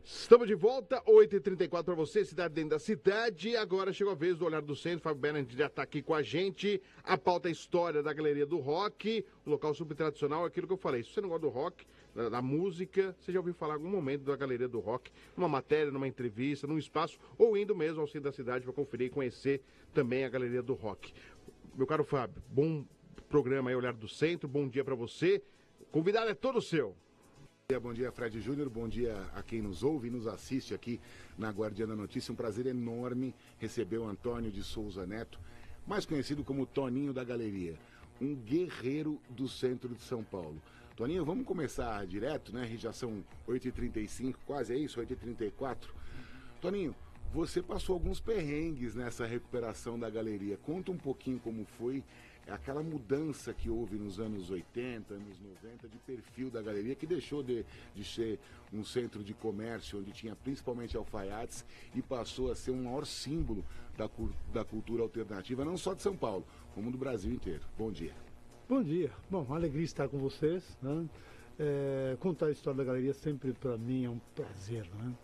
Estamos de volta, 8h34 para você, cidade dentro da cidade. Agora chegou a vez do Olhar do Centro. Fábio Bernardi já está aqui com a gente. A pauta é a história da Galeria do Rock, o local super tradicional, aquilo que eu falei. Se você não gosta do rock, da música, você já ouviu falar em algum momento da Galeria do Rock, numa matéria, numa entrevista, num espaço, ou indo mesmo ao centro da cidade para conferir e conhecer também a Galeria do Rock. Meu caro Fábio, bom programa aí, Olhar do Centro, bom dia para você. O convidado é todo seu. Bom dia, Fred Júnior. Bom dia a quem nos ouve e nos assiste aqui na Guardiã da Notícia. Um prazer enorme receber o Antônio de Souza Neto, mais conhecido como Toninho da Galeria, um guerreiro do centro de São Paulo. Toninho, vamos começar direto, né? Já são 8h35, quase é isso, 8h34. Toninho, você passou alguns perrengues nessa recuperação da galeria. Conta um pouquinho como foi aquela mudança que houve nos anos 80, anos 90, de perfil da galeria, que deixou de ser um centro de comércio, onde tinha principalmente alfaiates, e passou a ser um maior símbolo da cultura alternativa, não só de São Paulo, como do Brasil inteiro. Bom dia. Bom dia. Bom, uma alegria estar com vocês, né? Contar a história da galeria sempre para mim é um prazer, né?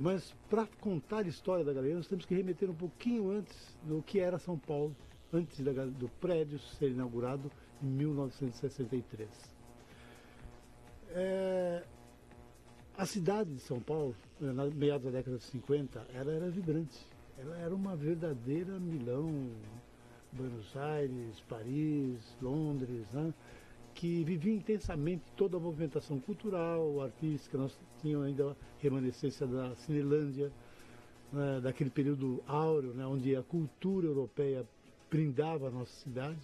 Mas para contar a história da galeria, nós temos que remeter um pouquinho antes do que era São Paulo, antes do prédio ser inaugurado em 1963. A cidade de São Paulo, na meados da década de 50, ela era vibrante. Ela era uma verdadeira Milão, Buenos Aires, Paris, Londres, né? Que vivia intensamente toda a movimentação cultural, artística. Nós tínhamos ainda remanescência da Cinelândia, né? Daquele período áureo, né? Onde a cultura europeia brindava a nossa cidade.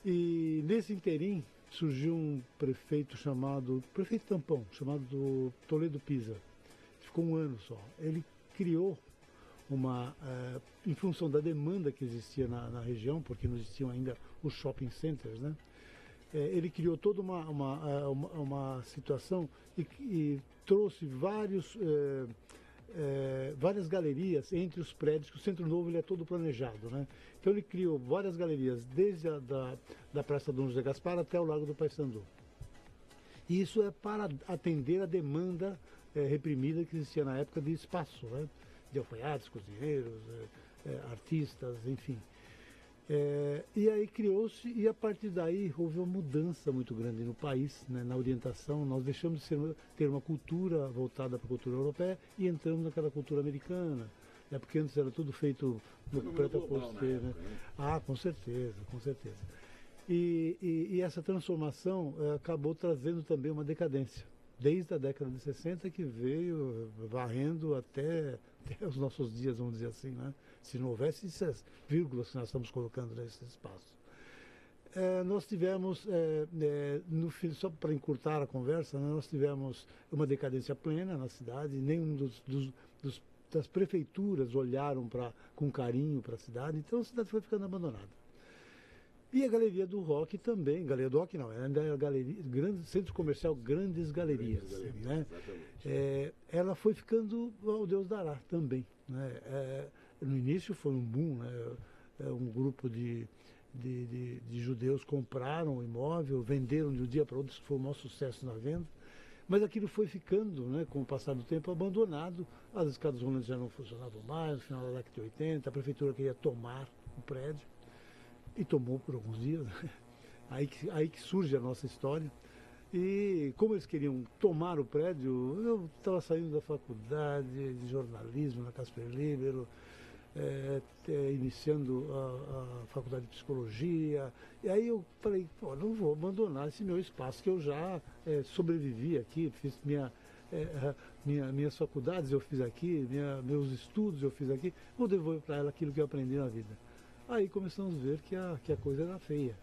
E nesse interim surgiu um prefeito tampão, chamado Toledo Pisa. Ficou um ano só. Ele criou em função da demanda que existia na região, porque não existiam ainda os shopping centers, né? Ele criou toda uma situação e trouxe várias galerias entre os prédios, que o Centro Novo ele é todo planejado, né? Então ele criou várias galerias, desde da Praça Dom José Gaspar até o Largo do Paissandu. E isso é para atender a demanda reprimida que existia na época de espaço, né? De alfaiates, cozinheiros, artistas, enfim. E aí criou-se, e a partir daí houve uma mudança muito grande no país, né, na orientação. Nós deixamos de ter uma cultura voltada para a cultura europeia e entramos naquela cultura americana, porque antes era tudo feito no prêt-à-porter, né? Ah, com certeza, com certeza. E essa transformação acabou trazendo também uma decadência, desde a década de 60, que veio varrendo até os nossos dias, vamos dizer assim, né? Se não houvesse essas vírgulas que nós estamos colocando nesse espaço. Nós tivemos, só para encurtar a conversa, né, nós tivemos uma decadência plena na cidade. Nenhum das prefeituras olharam com carinho para a cidade, então a cidade foi ficando abandonada. E a Galeria do Rock também, Galeria do Rock não, ainda era centro comercial Grandes Galerias, né? Ela foi ficando ao Deus dará também, né? No início foi um boom, né? Um grupo de judeus compraram o imóvel, venderam de um dia para outro, isso foi um maior sucesso na venda, mas aquilo foi ficando, né, com o passar do tempo, abandonado. As escadas rolantes já não funcionavam mais, no final da década de 80, a prefeitura queria tomar o prédio, e tomou por alguns dias, né? Aí que surge a nossa história. E como eles queriam tomar o prédio, eu estava saindo da faculdade de jornalismo na Casper Libero, iniciando a faculdade de psicologia, e aí eu falei, pô, não vou abandonar esse meu espaço, que eu já sobrevivi aqui, fiz minhas faculdades eu fiz aqui, meus estudos eu fiz aqui, vou devolver para ela aquilo que eu aprendi na vida. Aí começamos a ver que a coisa era feia.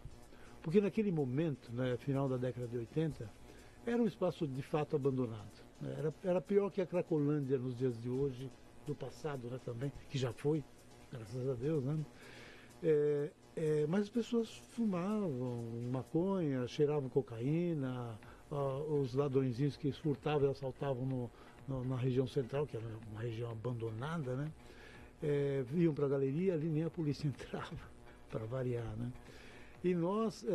Porque naquele momento, né, final da década de 80, era um espaço de fato abandonado. Era pior que a Cracolândia nos dias de hoje, do passado, né, também, que já foi, graças a Deus, né? Mas as pessoas fumavam maconha, cheiravam cocaína, os ladrõezinhos que furtavam e assaltavam na região central, que era uma região abandonada, né? Iam para a galeria, ali nem a polícia entrava, para variar, né? E nós,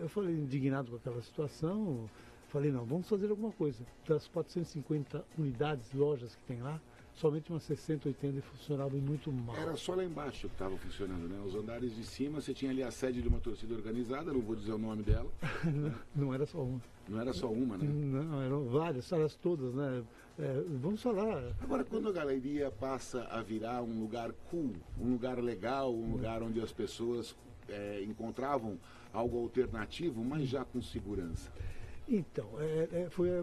eu falei indignado com aquela situação, Falei, não, vamos fazer alguma coisa. Das 450 unidades, lojas que tem lá, somente umas 60, 80 funcionavam muito mal. Era só lá embaixo que estava funcionando, né? Os andares de cima, você tinha ali a sede de uma torcida organizada, não vou dizer o nome dela. Não era só uma. Não era só uma, né? Não, eram várias, elas todas, né? Vamos falar. Agora, quando a galeria passa a virar um lugar cool, um lugar legal, um lugar onde as pessoas encontravam algo alternativo, mas já com segurança. Então,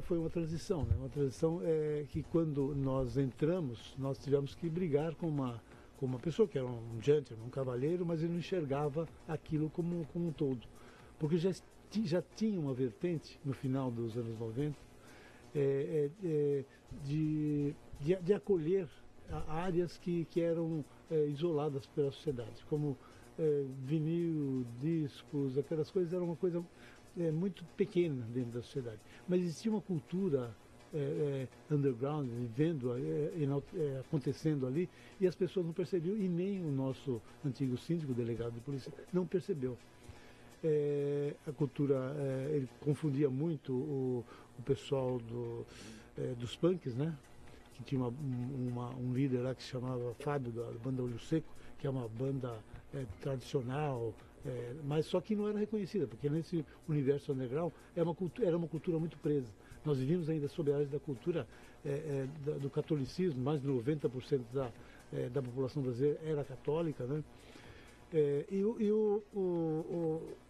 foi uma transição, né? Uma transição que quando nós entramos, nós tivemos que brigar com uma pessoa que era um gentleman, um cavalheiro, mas ele não enxergava aquilo como um todo. Porque já tinha uma vertente, no final dos anos 90, de acolher áreas que eram isoladas pela sociedade, como vinil, discos, aquelas coisas, era uma coisa muito pequena dentro da sociedade. Mas existia uma cultura underground, vivendo, acontecendo ali, e as pessoas não percebiam, e nem o nosso antigo síndico, delegado de polícia, não percebeu. A cultura, ele confundia muito o pessoal dos punks, né? Que tinha um líder lá que se chamava Fábio, da banda Olho Seco, que é uma banda tradicional, mas só que não era reconhecida, porque nesse universo underground era uma cultura muito presa. Nós vivíamos ainda sob a égide da cultura do catolicismo, mais de 90% da população brasileira era católica, né?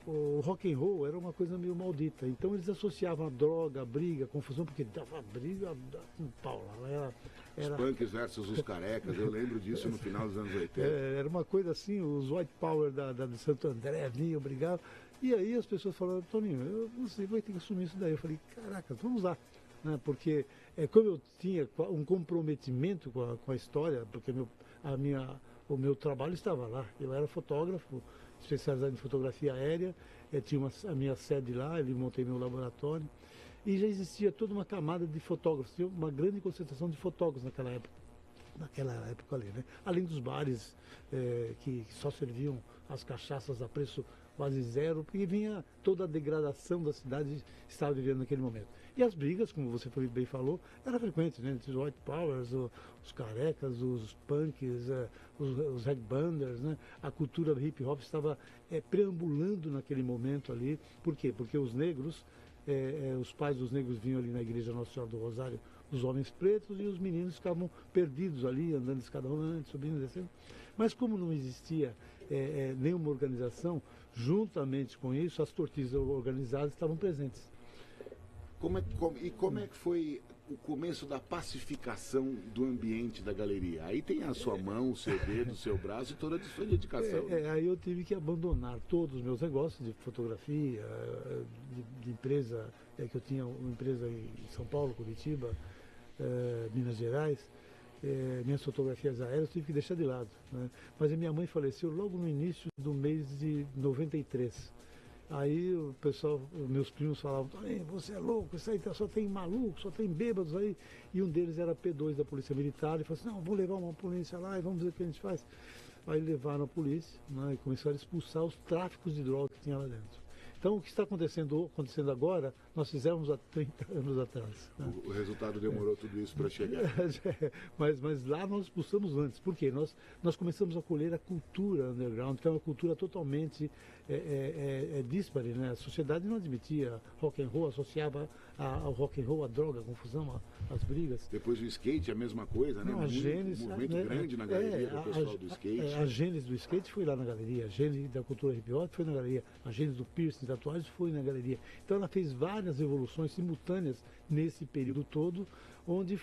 O rock and roll era uma coisa meio maldita. Então eles associavam a droga, a briga, a confusão, porque dava briga com pau lá. Os punks versus os carecas, eu lembro disso no final dos anos 80. Era uma coisa assim, os white power de Santo André vinham, brigavam. E aí as pessoas falaram, Toninho, você vai ter que assumir isso daí. Eu falei, caraca, vamos lá. Né? Porque como eu tinha um comprometimento com a história, porque o meu trabalho estava lá. Eu era fotógrafo, especializado em fotografia aérea, tinha a minha sede lá, eu montei meu laboratório. E já existia toda uma camada de fotógrafos, tinha uma grande concentração de fotógrafos naquela época ali, né? Além dos bares que só serviam as cachaças a preço quase zero, porque vinha toda a degradação da cidade que estava vivendo naquele momento. E as brigas, como você bem falou, eram frequentes, né? Entre os white powers, os carecas, os punks, os headbangers, né? A cultura hip hop estava preambulando naquele momento ali. Por quê? Porque os negros, os pais dos negros vinham ali na igreja Nossa Senhora do Rosário, os homens pretos, e os meninos ficavam perdidos ali, andando de escada rolante, subindo e descendo. Mas como não existia nenhuma organização, juntamente com isso, as torcidas organizadas estavam presentes. Como é que foi o começo da pacificação do ambiente da galeria? Aí tem a sua mão, o seu dedo, o seu braço e toda a sua dedicação. Aí eu tive que abandonar todos os meus negócios de fotografia, de empresa, que eu tinha uma empresa em São Paulo, Curitiba, Minas Gerais. Minhas fotografias aéreas eu tive que deixar de lado, né? Mas a minha mãe faleceu logo no início do mês de 93. Aí o pessoal, meus primos falavam, você é louco, isso aí só tem maluco, só tem bêbados aí. E um deles era P2 da Polícia Militar, e falou assim, não, vou levar uma polícia lá e vamos ver o que a gente faz. Aí levaram a polícia, né, e começaram a expulsar os tráficos de droga que tinha lá dentro. Então o que está acontecendo agora, nós fizemos há 30 anos atrás. Né? O resultado demorou tudo isso para chegar. mas lá nós expulsamos antes. Por quê? Nós começamos a colher a cultura underground, que é uma cultura totalmente díspare, né? A sociedade não admitia rock and roll, associava ao rock and roll a droga, a confusão, as brigas. Depois do skate, a mesma coisa, né? Não, um movimento grande na galeria do pessoal do skate. A gênese do skate foi lá na galeria, a gênese da cultura hip hop foi na galeria, a gênese do piercing, tatuagens foi na galeria. Então ela fez várias evoluções simultâneas nesse período todo, onde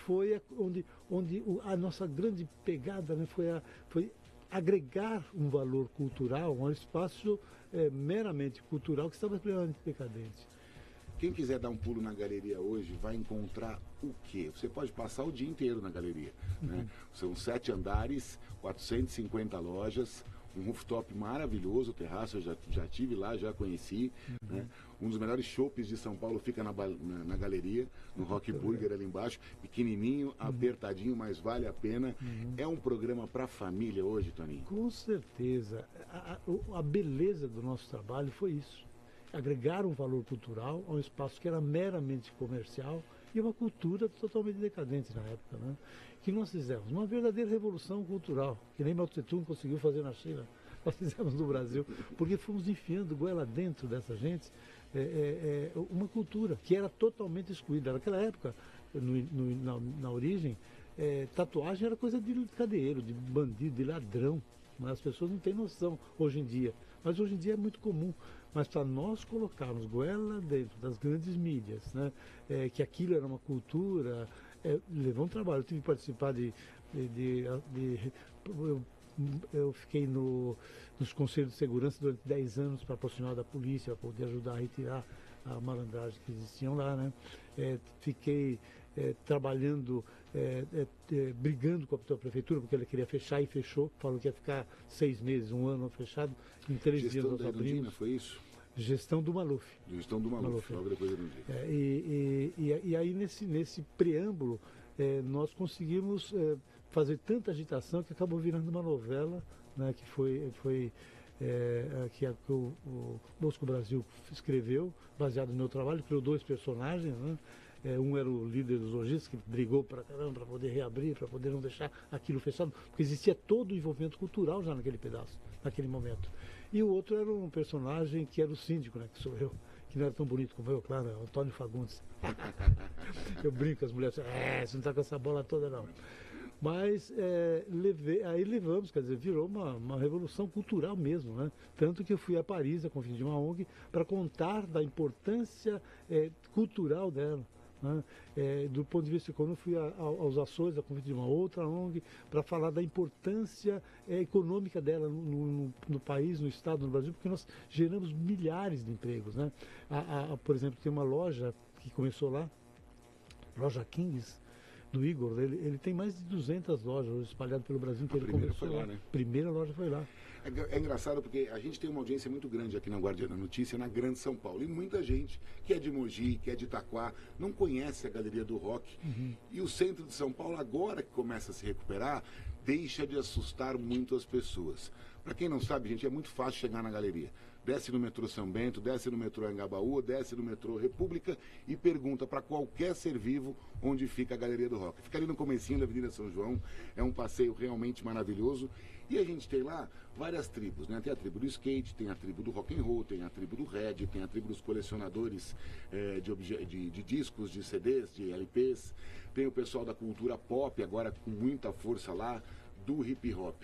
a nossa grande pegada, né, foi agregar um valor cultural, um espaço meramente cultural que estava plenamente decadente. Quem quiser dar um pulo na galeria hoje vai encontrar o quê? Você pode passar o dia inteiro na galeria. Né? São 7 andares, 450 lojas, um rooftop maravilhoso, o terraço eu já tive lá, já conheci. Né? Um dos melhores shoppings de São Paulo fica na galeria, no Rock Burger ali embaixo, pequenininho, apertadinho, mas vale a pena. É um programa para a família hoje, Toninho? Com certeza. A beleza do nosso trabalho foi isso. agregar um valor cultural a um espaço que era meramente comercial e uma cultura totalmente decadente na época, né? Que nós fizemos uma verdadeira revolução cultural, que nem Mao Tse Tung conseguiu fazer na China, nós fizemos no Brasil, porque fomos enfiando goela dentro dessa gente uma cultura que era totalmente excluída. Naquela época, na origem, tatuagem era coisa de cadeiro, de bandido, de ladrão. Mas as pessoas não têm noção hoje em dia. Mas hoje em dia é muito comum. Mas para nós colocarmos goela dentro das grandes mídias, né, que aquilo era uma cultura, levou um trabalho. Eu tive que participar eu fiquei nos conselhos de segurança durante 10 anos para aproximar da polícia, para poder ajudar a retirar a malandragem que existiam lá, né? Fiquei trabalhando, brigando com a prefeitura, porque ele queria fechar e fechou, falou que ia ficar 6 meses, 1 ano fechado, em 3 dias nós abrimos. Foi isso? Gestão do Maluf. Gestão do Maluf, logo depois eu não e aí nesse preâmbulo, nós conseguimos fazer tanta agitação que acabou virando uma novela, né, que o Bosco Brasil escreveu, baseado no meu trabalho, criou 2 personagens, né? Um era o líder dos lojistas, que brigou para caramba para poder reabrir, para poder não deixar aquilo fechado, porque existia todo o envolvimento cultural já naquele pedaço, naquele momento. E o outro era um personagem que era o síndico, né, que sou eu, que não era tão bonito como eu, claro, é o Antônio Fagundes. Eu brinco com as mulheres, você não está com essa bola toda não. Mas aí levamos, quer dizer, virou uma revolução cultural mesmo, né? Tanto que eu fui a Paris, a convite de uma ONG, para contar da importância cultural dela. Né? Do ponto de vista econômico, fui aos Açores, a convite de uma outra ONG, para falar da importância econômica dela no país, no estado, no Brasil, porque nós geramos milhares de empregos. Né? Por exemplo, tem uma loja que começou lá, Loja Kings, do Igor, ele tem mais de 200 lojas hoje espalhadas pelo Brasil inteiro. A primeira foi lá, né? Primeira loja foi lá. É engraçado porque a gente tem uma audiência muito grande aqui na Guardiã da Notícia, na Grande São Paulo. E muita gente que é de Mogi, que é de Itaquá, não conhece a Galeria do Rock. Uhum. E o centro de São Paulo, agora que começa a se recuperar, deixa de assustar muito as pessoas. Para quem não sabe, gente, é muito fácil chegar na galeria. Desce no metrô São Bento, desce no metrô Anhangabaú, desce no metrô República e pergunta para qualquer ser vivo onde fica a Galeria do Rock. Fica ali no comecinho da Avenida São João, é um passeio realmente maravilhoso. E a gente tem lá várias tribos, né? Tem a tribo do skate, tem a tribo do rock and roll, tem a tribo do reggae, tem a tribo dos colecionadores de discos, de CDs, de LPs. Tem o pessoal da cultura pop, agora com muita força lá, do hip hop.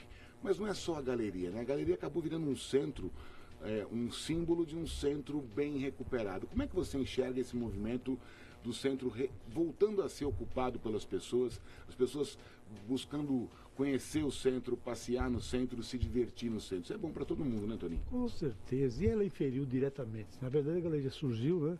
Mas não é só a galeria, né? A galeria acabou virando um centro, um símbolo de um centro bem recuperado. Como é que você enxerga esse movimento do centro voltando a ser ocupado pelas pessoas, as pessoas buscando conhecer o centro, passear no centro, se divertir no centro? Isso é bom para todo mundo, né, Toninho? Com certeza. E ela inferiu diretamente. Na verdade, a galeria surgiu, né?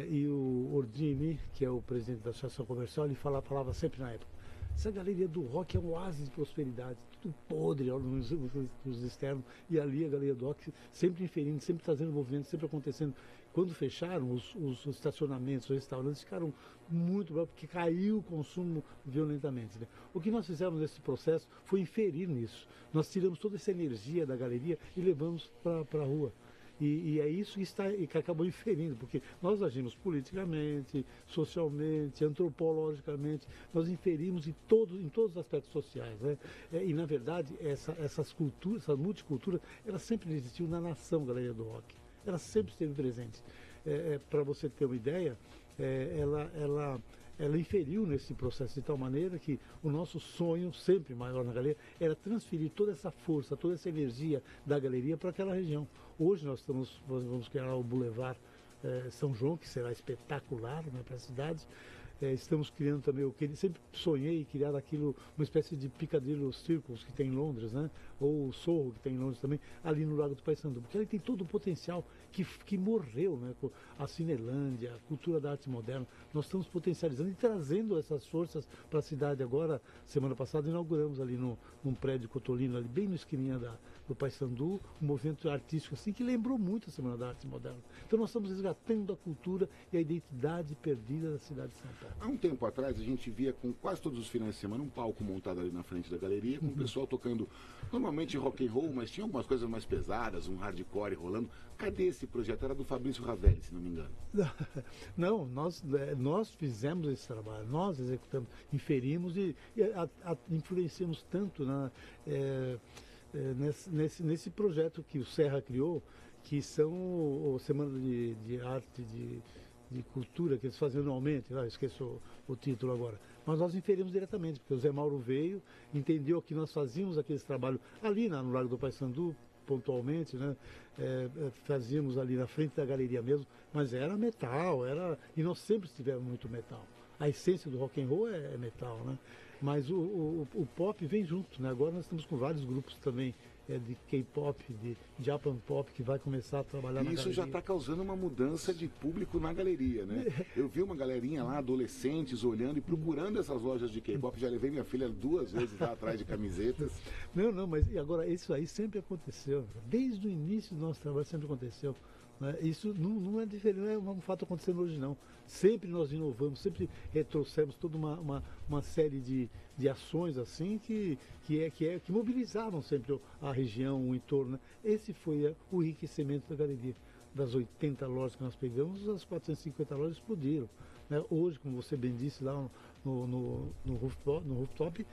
E o Ordini, que é o presidente da Associação Comercial, ele falava sempre na época: essa galeria do rock é um oásis de prosperidade, tudo podre nos externos, e ali a galeria do rock sempre inferindo, sempre trazendo movimento, sempre acontecendo. Quando fecharam, os estacionamentos, os restaurantes ficaram muito bravos, porque caiu o consumo violentamente. Né? O que nós fizemos nesse processo foi inferir nisso. Nós tiramos toda essa energia da galeria e levamos para a rua. E é isso que acabou inferindo, porque nós agimos politicamente, socialmente, antropologicamente, nós inferimos em todos os aspectos sociais. Né? E, na verdade, essas culturas, essa multicultura, ela sempre existiu na nação Galeria do Rock. Ela sempre esteve presente. Para você ter uma ideia, ela inferiu nesse processo de tal maneira que o nosso sonho, sempre maior na galeria, era transferir toda essa força, toda essa energia da galeria para aquela região. Hoje nós vamos criar o Boulevard São João, que será espetacular, né, para a cidade. Estamos criando também, sempre sonhei em criar aquilo, uma espécie de Piccadilly Circus que tem em Londres, né? Ou o Sorro que tem em Londres também, ali no Lago do Paissandu, porque ele tem todo o potencial que morreu, né? A Cinelândia, a cultura da arte moderna. Nós estamos potencializando e trazendo essas forças para a cidade. Agora, semana passada, inauguramos ali num prédio Cotolino, ali bem no esquininha do Paissandu, um movimento artístico assim que lembrou muito a Semana da Arte Moderna. Então nós estamos resgatando a cultura e a identidade perdida da cidade de São Paulo. palco. Há um tempo atrás, a gente via com quase todos os finais de semana um palco montado ali na frente da galeria, com o pessoal tocando normalmente rock and roll, mas tinha algumas coisas mais pesadas, um hardcore rolando. Cadê esse projeto? Era do Fabrício Ravelli, se não me engano. Não, nós fizemos esse trabalho, nós executamos, inferimos e influenciamos tanto nesse projeto que o Serra criou, que são o Semana de Arte, de Cultura, que eles fazem anualmente, esqueço o título agora. Mas nós inferimos diretamente, porque o Zé Mauro veio, entendeu que nós fazíamos aquele trabalho ali no Largo do Paissandu, pontualmente, né? Fazíamos ali na frente da galeria mesmo, mas era metal, e nós sempre tivemos muito metal. A essência do rock and roll é metal, né? Mas o pop vem junto, né? Agora nós estamos com vários grupos também de K-pop, de Japan Pop, que vai começar a trabalhar na galeria. Isso já está causando uma mudança de público na galeria, né? Eu vi uma galerinha lá, adolescentes, olhando e procurando essas lojas de K-pop. Já levei minha filha 2 vezes lá atrás de camisetas. Não, mas agora isso aí sempre aconteceu. Desde o início do nosso trabalho sempre aconteceu. Né? Isso não é diferente, não é um fato acontecendo hoje não. Sempre nós inovamos, sempre trouxemos toda uma série de ações assim que mobilizavam sempre a região, o entorno. Né? Esse foi o enriquecimento da galeria. Das 80 lojas que nós pegamos, as 450 lojas explodiram. Né? Hoje, como você bem disse lá no rooftop,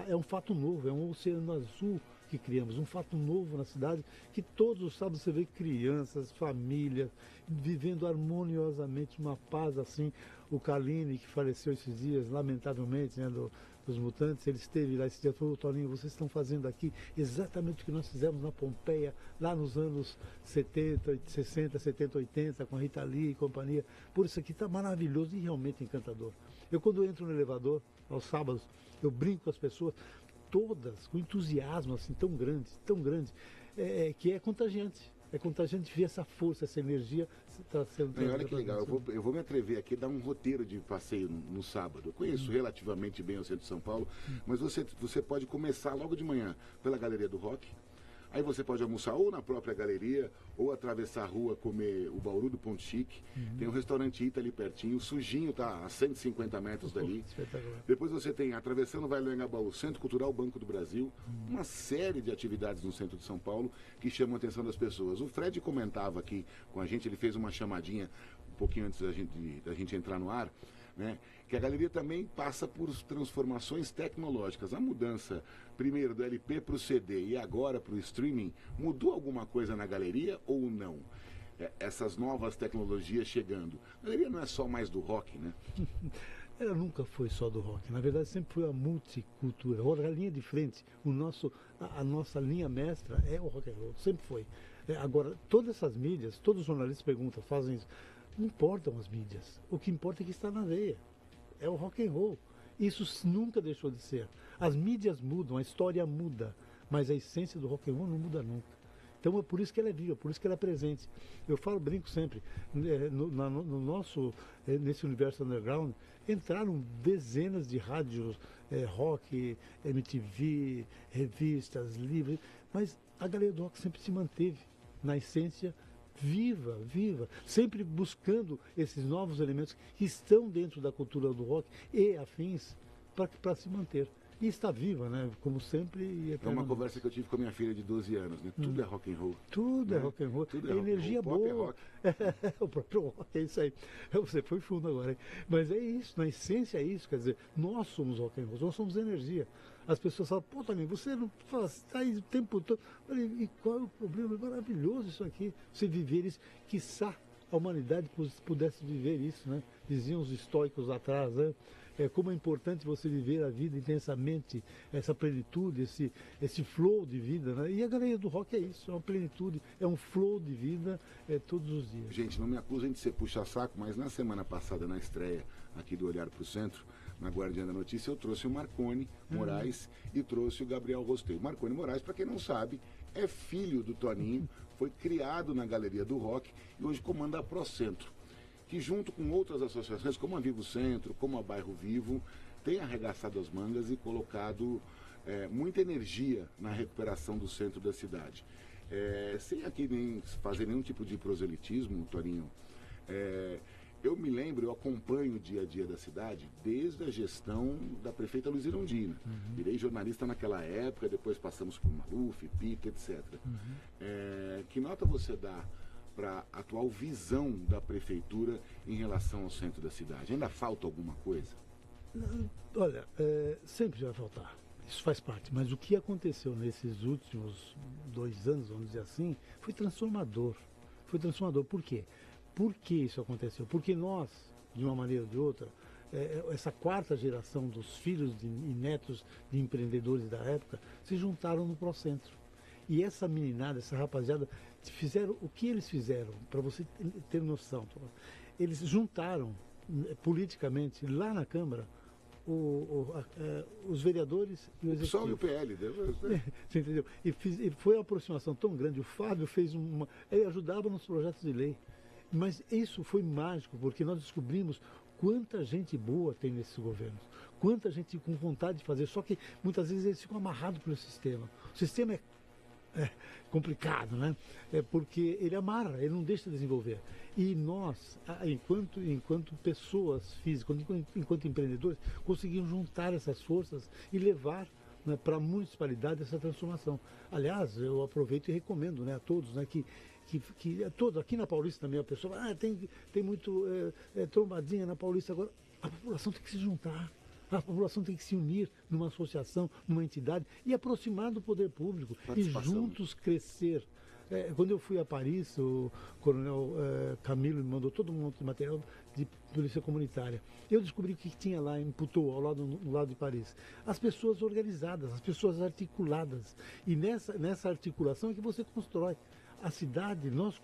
é um fato novo, é um oceano azul que criamos, um fato novo na cidade, que todos os sábados você vê crianças, famílias, vivendo harmoniosamente uma paz assim. O Carline, que faleceu esses dias, lamentavelmente, né, dos Mutantes, ele esteve lá esse dia, falou: Toninho, vocês estão fazendo aqui exatamente o que nós fizemos na Pompeia, lá nos anos 70, 60, 70, 80, com a Rita Lee e companhia. Por isso aqui está maravilhoso e realmente encantador. Eu, quando entro no elevador, aos sábados, eu brinco com as pessoas, todas com entusiasmo assim tão grande, que é contagiante. É contagiante ver essa força, essa energia está sendo... Olha que legal, eu vou me atrever aqui a dar um roteiro de passeio no sábado. Eu conheço relativamente bem o centro de São Paulo, mas você pode começar logo de manhã pela Galeria do Rock. Aí você pode almoçar ou na própria galeria, ou atravessar a rua, comer o Bauru do Ponto Chique. Tem um restaurante Ita ali pertinho, o Sujinho está a 150 metros dali. Depois você tem, atravessando Vai Anhangabaú, Centro Cultural Banco do Brasil, uma série de atividades no centro de São Paulo que chamam a atenção das pessoas. O Fred comentava aqui com a gente, ele fez uma chamadinha um pouquinho antes da gente entrar no ar, né, que a galeria também passa por transformações tecnológicas. A mudança, primeiro, do LP para o CD e agora para o streaming, mudou alguma coisa na galeria ou não? Essas novas tecnologias chegando. A galeria não é só mais do rock, né? Ela nunca foi só do rock. Na verdade, sempre foi a multicultura. A linha de frente, a nossa linha mestra é o rock and roll. Sempre foi. Agora, todas essas mídias, todos os jornalistas perguntam, fazem isso. Não importam as mídias. O que importa é que está na veia. É o rock and roll. Isso nunca deixou de ser. As mídias mudam, a história muda, mas a essência do rock and roll não muda nunca. Então é por isso que ela é viva, por isso que ela é presente. Eu brinco sempre, nesse universo underground, entraram dezenas de rádios, rock, MTV, revistas, livros, mas a galeria do rock sempre se manteve na essência viva, sempre buscando esses novos elementos que estão dentro da cultura do rock e afins para se manter. E está viva, né? Como sempre. E é uma conversa que eu tive com a minha filha de 12 anos, né? Tudo é rock and roll. Tudo é rock and roll. Tudo é rock energia and roll. boa. O pop é rock. O próprio rock, é isso aí. Você foi fundo agora, hein? Mas é isso, na essência é isso. Quer dizer, nós somos rock and roll, nós somos energia. As pessoas falam: pô, Toninho, você não faz, está aí o tempo todo. E qual é o problema? É maravilhoso isso aqui. Você viver isso. Quiçá a humanidade pudesse viver isso, né? Diziam os estoicos lá atrás, né? Como é importante você viver a vida intensamente, essa plenitude, esse flow de vida, né? E a galeria do rock é isso, é uma plenitude, é um flow de vida todos os dias. Gente, não me acusem de ser puxa-saco, mas na semana passada, na estreia aqui do Olhar para o Centro, na Guardiã da Notícia, eu trouxe o Marconi Moraes e trouxe o Gabriel Rosteiro. Marconi Moraes, para quem não sabe, é filho do Toninho, foi criado na Galeria do Rock e hoje comanda a Procentro, que junto com outras associações, como a Vivo Centro, como a Bairro Vivo, tem arregaçado as mangas e colocado muita energia na recuperação do centro da cidade. Sem aqui nem fazer nenhum tipo de proselitismo, Toninho, Eu me lembro, eu acompanho o dia a dia da cidade desde a gestão da prefeita Luiz Irondina. Virei jornalista naquela época, depois passamos por Maluf, Pica, etc. Que nota você dá para a atual visão da prefeitura em relação ao centro da cidade? Ainda falta alguma coisa? Olha, sempre vai faltar. Isso faz parte. Mas o que aconteceu nesses últimos 2 anos, vamos dizer assim, foi transformador. Foi transformador. Por quê? Por que isso aconteceu? Porque nós, de uma maneira ou de outra, essa quarta geração dos filhos e netos de empreendedores da época se juntaram no Procentro. E essa meninada, essa rapaziada, fizeram o que eles fizeram, para você ter noção. Eles juntaram politicamente lá na Câmara os vereadores e o executivo. Só o PL, você entendeu? E foi uma aproximação tão grande. O Fábio fez ele ajudava nos projetos de lei. Mas isso foi mágico, porque nós descobrimos quanta gente boa tem nesses governos, quanta gente com vontade de fazer, só que muitas vezes eles ficam amarrados pelo sistema. O sistema é complicado, né? Porque ele amarra, ele não deixa de desenvolver. E nós, enquanto pessoas físicas, enquanto empreendedores, conseguimos juntar essas forças e levar, né, para a municipalidade essa transformação. Aliás, eu aproveito e recomendo, né, a todos, né, que todo, aqui na Paulista também a pessoa tem muito trombadinha na Paulista agora. A população tem que se juntar. A população tem que se unir numa associação, numa entidade e aproximar do poder público e juntos crescer. Quando eu fui a Paris, o coronel Camilo me mandou todo um monte de material de polícia comunitária. Eu descobri o que tinha lá em Puteaux, no lado de Paris. As pessoas organizadas, as pessoas articuladas. E nessa articulação é que você constrói a cidade, nós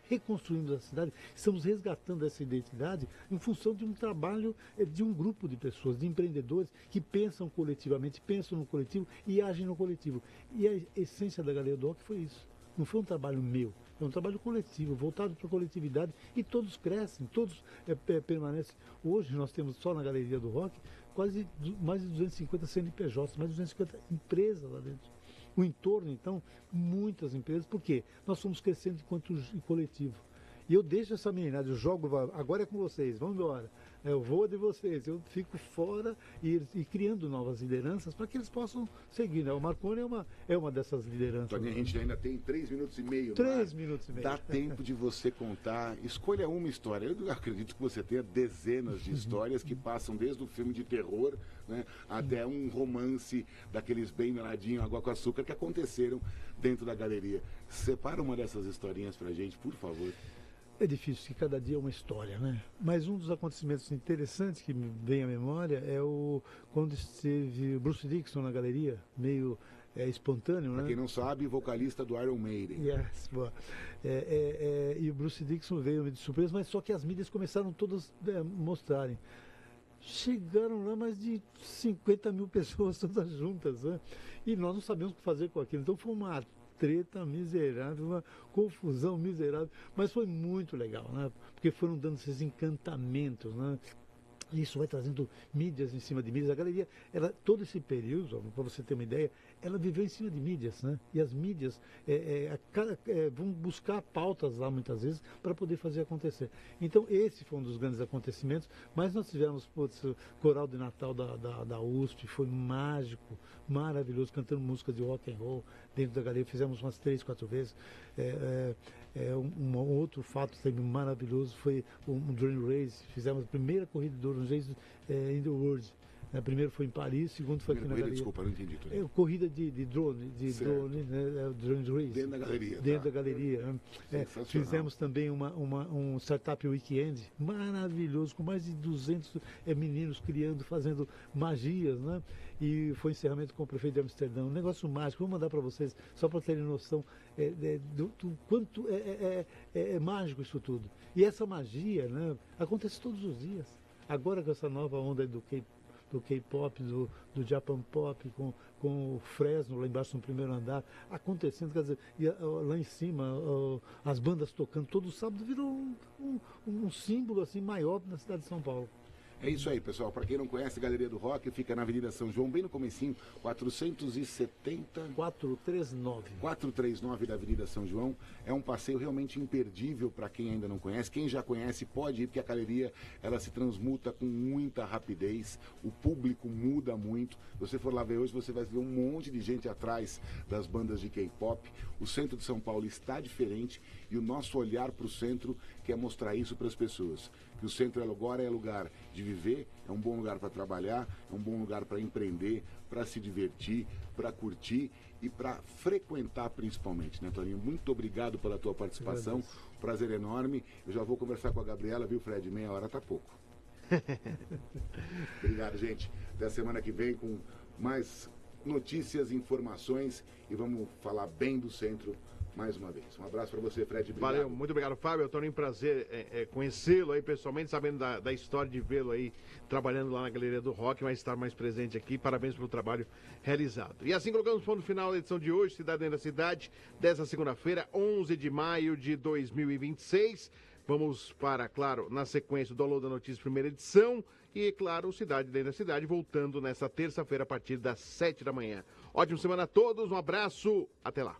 reconstruindo a cidade, estamos resgatando essa identidade em função de um trabalho de um grupo de pessoas, de empreendedores que pensam coletivamente, pensam no coletivo e agem no coletivo. E a essência da Galeria do Rock foi isso. Não foi um trabalho meu, é um trabalho coletivo, voltado para a coletividade e todos crescem, todos permanecem. Hoje nós temos só na Galeria do Rock quase mais de 250 CNPJs, mais de 250 empresas lá dentro. O entorno, então, muitas empresas, por quê? Nós somos crescendo enquanto coletivo. E eu deixo essa meninada, eu jogo, agora é com vocês, vamos embora. Eu vou de vocês, eu fico fora e criando novas lideranças para que eles possam seguir. Né? O Marconi é uma dessas lideranças. Tony, a gente ainda tem 3 minutos e meio. 3 minutos e meio. Dá tempo de você contar, escolha uma história. Eu acredito que você tenha dezenas de histórias que passam desde o filme de terror, né, até um romance daqueles bem meladinho, água com açúcar, que aconteceram dentro da galeria. Separa uma dessas historinhas pra gente, por favor. É difícil, que cada dia é uma história, né? Mas um dos acontecimentos interessantes que me vem à memória é quando esteve o Bruce Dickinson na galeria, meio espontâneo, né? Pra quem não sabe, vocalista do Iron Maiden. Yes, boa. E o Bruce Dickinson veio de surpresa, mas só que as mídias começaram todas a mostrarem. Chegaram lá mais de 50 mil pessoas todas juntas, né? E nós não sabíamos o que fazer com aquilo. Então foi uma treta miserável, uma confusão miserável, mas foi muito legal, né? Porque foram dando esses encantamentos, né? Isso vai trazendo mídias em cima de mídias. A galeria, todo esse período, para você ter uma ideia, ela viveu em cima de mídias, né? E as mídias vão buscar pautas lá muitas vezes para poder fazer acontecer. Então esse foi um dos grandes acontecimentos, mas nós tivemos o coral de Natal da USP, foi mágico, maravilhoso, cantando música de rock and roll dentro da galeria, fizemos umas 3, 4 vezes. Um outro fato também maravilhoso foi um drone race. Fizemos a primeira corrida de drone race in the world. Primeiro foi em Paris, segundo foi aqui na galeria. Desculpa, não entendi tudo. Corrida de drone, né, drone race. Dentro da galeria. Dentro da galeria. Fizemos também um Startup Weekend maravilhoso, com mais de 200 meninos criando, fazendo magias, né? E foi encerramento com o prefeito de Amsterdã. Um negócio mágico, vou mandar para vocês, só para terem noção do quanto é mágico isso tudo. E essa magia, né, acontece todos os dias. Agora com essa nova onda do K-pop, do Japan Pop, com o Fresno lá embaixo no primeiro andar, acontecendo, quer dizer, lá em cima, as bandas tocando todo sábado, virou um símbolo assim maior na cidade de São Paulo. É isso aí, pessoal. Para quem não conhece, a Galeria do Rock fica na Avenida São João, bem no comecinho, 439 da Avenida São João. É um passeio realmente imperdível para quem ainda não conhece. Quem já conhece pode ir, porque a galeria ela se transmuta com muita rapidez. O público muda muito. Se você for lá ver hoje, você vai ver um monte de gente atrás das bandas de K-pop. O centro de São Paulo está diferente e o nosso olhar para o centro quer mostrar isso para as pessoas. Que o centro agora é lugar de viver, é um bom lugar para trabalhar, é um bom lugar para empreender, para se divertir, para curtir e para frequentar principalmente, né, Toninho? Muito obrigado pela tua participação, prazer enorme. Eu já vou conversar com a Gabriela, viu, Fred? Meia hora tá pouco. Obrigado, gente. Até a semana que vem com mais notícias, informações e vamos falar bem do centro mais uma vez. Um abraço para você, Fred. Obrigado. Valeu, muito obrigado, Fábio. Toninho, prazer conhecê-lo aí pessoalmente, sabendo da história de vê-lo aí trabalhando lá na Galeria do Rock, mas estar mais presente aqui. Parabéns pelo trabalho realizado. E assim colocamos ponto final da edição de hoje, Cidade Dentro da Cidade, dessa segunda-feira, 11 de maio de 2026. Vamos para, claro, na sequência do Alô da Notícia, primeira edição. E, claro, Cidade Dentro da Cidade, voltando nessa terça-feira a partir das 7 da manhã. Ótima semana a todos, um abraço, até lá.